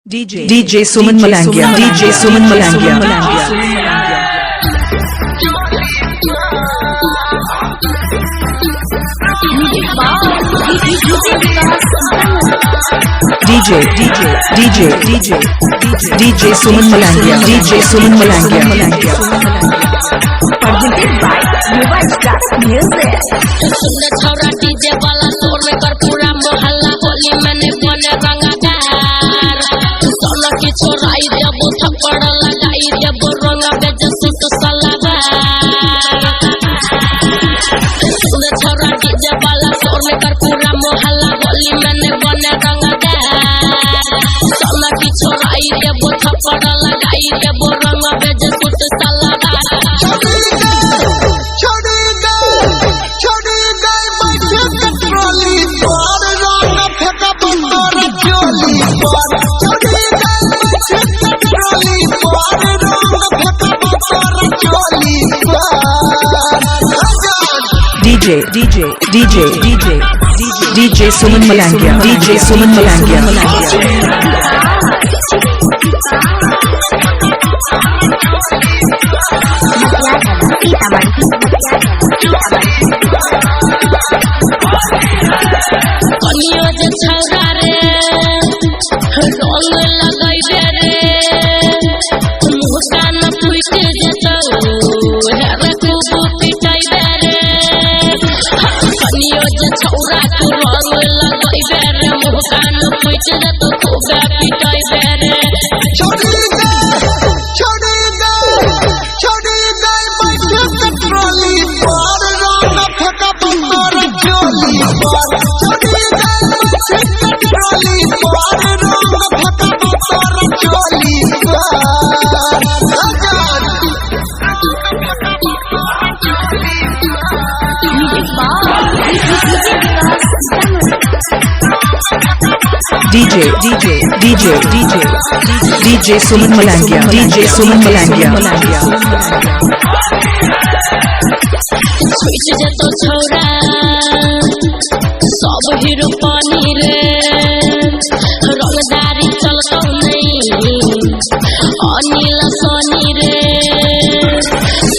DJ Suman Malangla, DJ Suman Malangla. DJ Suman Malangla, DJ Suman Malangla. Presented by Yadav Strong Music. सुंदर छौरा DJ वाला शोर में कर पूरा मोहल्ला होली मैंने बने रंगदार सोना की छोराई जब थप्पड़ लगाई जब रंगा पे जैसे तो सलाबार सुंदर छौरा डीजे वाला शोर में कर पूरा मोहल्ला होली मैंने बने रंगदार सोना की छोराई जब थप्पड़ लगाई जब रंगा पे जैसे तो सलाबार DJ Suman Malangla, DJ Suman Malangla. कनियो जे छौरा रे रंग लगाई दे रे मुहका न फुटे जतौ हेरे खूब पिटाई दे रे कनियो जे छौरा रंग लगाई दे रे मुहका न फुटे जतौ खूब पिटाई दे रे छोड़ी गई बैठे कटरोली पर रंग फेंका बंदर जोली DJ Suman Malangla, DJ Suman Malangla. Switch जतो छौरा सब हीरो पानी रे रंगदारी चलतो नहीं अनिल सोनी रे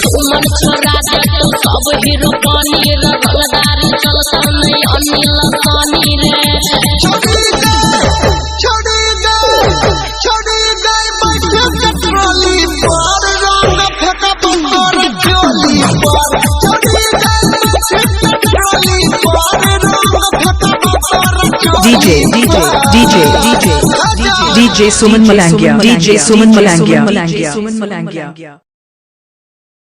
सुमन छोरा जतो सब हीरो पानी रे रंगदारी चलतो नहीं अनिल सोनी रे छोड़ी गई बैठे कटरोली पर रंग फेंका बंदर जोली DJ Suman Malangla, DJ Suman Malangla.